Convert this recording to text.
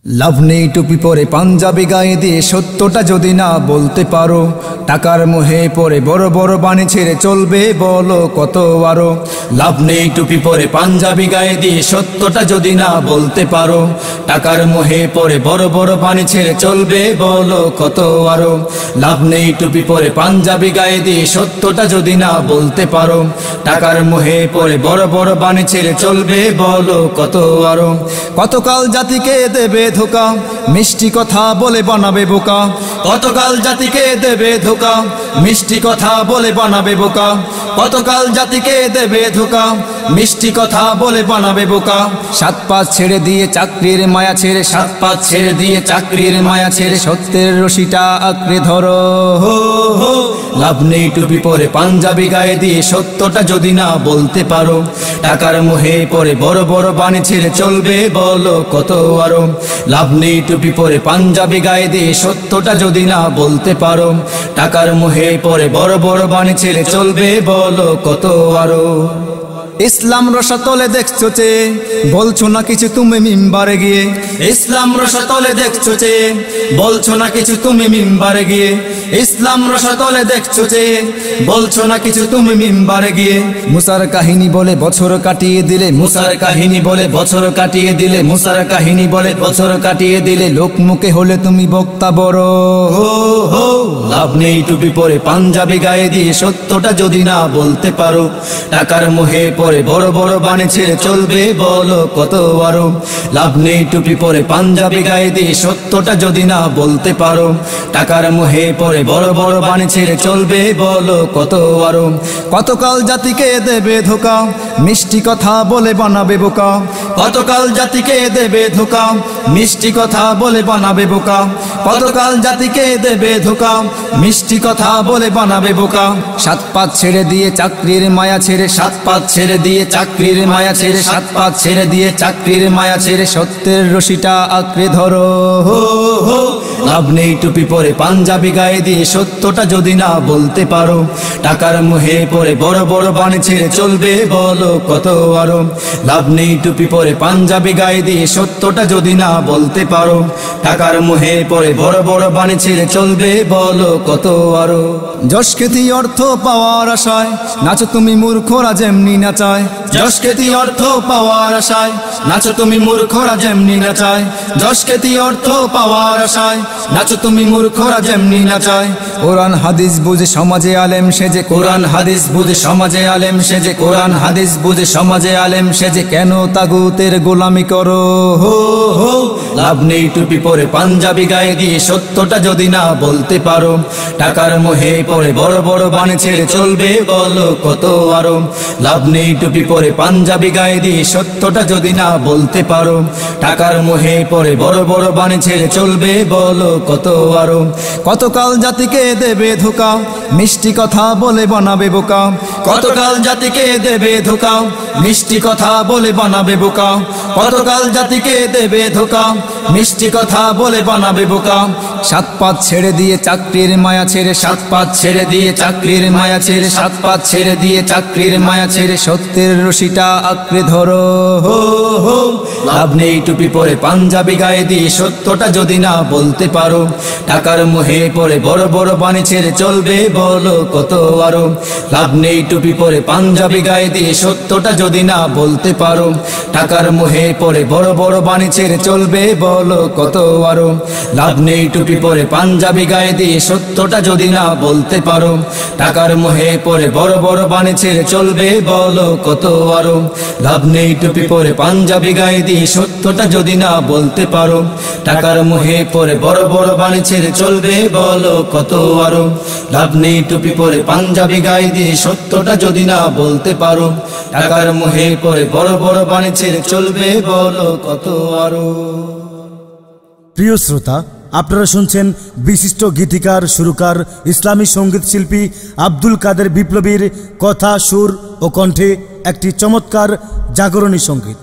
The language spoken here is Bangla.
লাভ নেই টুপি পরে পাঞ্জাবি গায়ে দিয়ে সত্যটা যদি না বলতে পারো, টাকার মোহে পরে বড় বড় বাণী ছেড়ে চলবে বলো কত আরো। লাভ নেই টুপি পরে পাঞ্জাবি গায়ে দিয়ে সত্যটা যদি না বলতে পারো, টাকার মোহে পরে বড় বড় বাণী ছেড়ে চলবে বলো কত আরো। লাভ নেই টুপি পরে পাঞ্জাবি গায়ে দিয়ে সত্যটা যদি না বলতে পারো, টাকার মোহে পরে বড় বড় বাণী ছেড়ে চলবে বলো কত আরো। কতকাল জাতিকে দেবে ধোকা, মিষ্টি কথা বলে বানাবে বোকা। কতকাল জাতিকে দেবে ধোকা, মিষ্টি কথা বলে বানাবে বোকা। কতকাল জাতিকে দেবে ধোকা, মিষ্টি কথা বলে বানাবে বোকা। সাত পাঁচ ছেড়ে দিয়ে চাকরির মায়া ছেড়ে, সাত পাঁচ ছেড়ে দিয়ে চাকরির মায়া ছেড়ে সত্যের রশিটা আঁকড়ে ধরো। হো হো লাভ নেই টুপি পরে পাঞ্জাবি গায়ে দিয়ে সত্যটা যদি না বলতে পারো, টাকার মোহে পরে বড় বড় বাণী ছেড়ে চলবে বলো কত আরো। লাভ নেই টুপি পরে পাঞ্জাবি গায়ে দিয়ে সত্যটা যদি না বলতে পারো, টাকার মোহে পরে বড় বড় বাণী ছেড়ে চলবে বলো কত আরো। ইসলাম রসাতলে দেখছো চে, বলছো না কিছু তুমি মিম্বারে গিয়ে। ইসলাম রসাতলে দেখছো চে, বলছো না কিছু তুমি মিম্বারে গিয়ে। ইসলাম রসাতলে দেখছো চে, বলছো না কিছু তুমি মিম্বারে গিয়ে। মুসার কাহিনী বলে বছর কাটিয়ে দিলে, মুসার কাহিনী বলে বছর কাটিয়ে দিলে, মুসার কাহিনী বলে বছর কাটিয়ে দিলে। লোক মুখে হলে তুমি বক্তা বড়। হো হো লাভ নেই টুপি পরে পাঞ্জাবি গায়ে দিয়ে সত্যটা যদি না বলতে পারো, টাকার মোহে পরে বড় বড় বাণী ছেড়ে চলবে বলো কত আরো। লাভ নেই টুপি পরে পাঞ্জাবি গায়ে দিয়ে সত্যটা যদি না বলতে পারো, টাকার মোহে পরে বড় বড় বাণী ছেড়ে চলবে বলো কত আরো। কতকাল জাতিকে দেবে ধোকা, মিষ্টি কথা বলে বানাবে বোকা। কতকাল জাতিকে দেবে ধোকা, মিষ্টি কথা বলে বানাবে বোকা। কতকাল জাতিকে দেবে ধোকা, মিষ্টি কথা বলে বানাবে বোকা। সাত পাঁচ ছেড়ে দিয়ে চাকরির মায়া ছেড়ে, সাত পাঁচ ছেড়ে দিয়ে চাকরির মায়া ছেড়ে, সাত পাঁচ ছেড়ে দিয়ে চাকরির মায়া ছেড়ে সত্যের রশিটা আঁকড়ে ধরো। হো হো লাভ নেই টুপি পরে পাঞ্জাবি গায়ে দিয়ে সত্যটা যদি না বলতে পারো, টাকার মোহে পরে বড় বড় বাণী ছেড়ে চলবে বলো কত আরো। লাভ নেই টুপি পরে পাঞ্জাবি গায়ে দিয়ে সত্যটা যদি না বলতে পারো, টাকার মোহে পরে বড় বড় বাণী ছেড়ে চলবে বলো কত আরো। যশ খ্যাতি অর্থ পাওয়ার আশায় নাচো তুমি মূর্খরা যেমনি নাচায়। যশ খ্যাতি অর্থ পাওয়ার আশায় নাচো তুমি মূর্খরা যেমনি নাচায়। যশ খ্যাতি অর্থ পাওয়ার আশায় নাচো তুমি মূর্খরা যেমনি নাচায়। কোরআন হাদিস বুঝে সমাজে আলেম সেজে, কোরআন হাদিস বুঝে সমাজে আলেম সেজে, কোরআন হাদিস বুঝে সমাজে আলেম সেজে কেন তাগুতের গোলামি করো। হো হো লাভ নেই টুপি পরে পাঞ্জাবি গায়ে দিয়ে সত্যটা যদি না বলতে পারো, টাকার মোহে পরে বড় বড় বাণী ছেড়ে চলবে বলো কত আরো। লাভ নেই টুপি পরে পাঞ্জাবি গায়ে দিয়ে সত্যটা যদি না বলতে পারো, টাকার মোহে পরে বড় বড় বাণী ছেড়ে চলবে বলো কত আরো। কতকাল জাতিকে দেবে ধোকা, মিষ্টি কথা বলে বানাবে বোকা। কতকাল জাতিকে দেবে ধোকা, মিষ্টি কথা বলে বানাবে বোকা। কতকাল জাতিকে দেবে ধোকা, মিষ্টি কথা বলে বানাবে বোকা। সাত পাঁচ ছেড়ে দিয়ে চাকরির মায়া ছেড়ে, সাত পাঁচ ছেড়ে দিয়ে চাকরির মায়া ছেড়ে, সাত পাঁচ ছেড়ে দিয়ে চাকরির মায়া ছেড়ে সত্যের রশিটা আঁকড়ে ধরো। হো হো লাভ নেই টুপি পরে পাঞ্জাবি গায়ে দিয়ে সত্যটা যদি না বলতে পারো, টাকার মোহে পরে বড় বড় বাণী ছেড়ে চলবে বলো কত আরো। লাভ নেই টুপি পরে পাঞ্জাবি গায়ে দিয়ে সত্যটা যদি না বলতে পারো, টাকার মোহে পরে বড় বড় বাণী ছেড়ে চলবে বলো কত আরো। লাভ নেই টুপি পরে পাঞ্জাবি গায়ে দিয়ে সত্যটা যদি না বলতে পারো, টাকার মোহে পরে বড় বড় বাণী ছেড়ে চলবে বলো কত আরো। লাভ নেই টুপি পরে পাঞ্জাবি গায়ে দিয়ে সত্যটা যদি না বলতে পারো, টাকার মোহে পরে বড় বড় বাণী ছেড়ে চলবে বলো কত আরো। লাভ নেই টুপি পরে পাঞ্জাবি গায়ে দিয়ে সত্যটা যদি না বলতে পারো, টাকার মোহে পরে বড় বড় বাণী ছেড়ে চলবে বলো কত আরো। প্রিয় শ্রোতা, আপনারা শুনছেন বিশিষ্ট গীতিকার, সুরকার, ইসলামী সঙ্গীত শিল্পী আব্দুল কাদের বিপ্লবীর কথা, সুর ও কণ্ঠে একটি চমৎকার জাগরণী সঙ্গীত।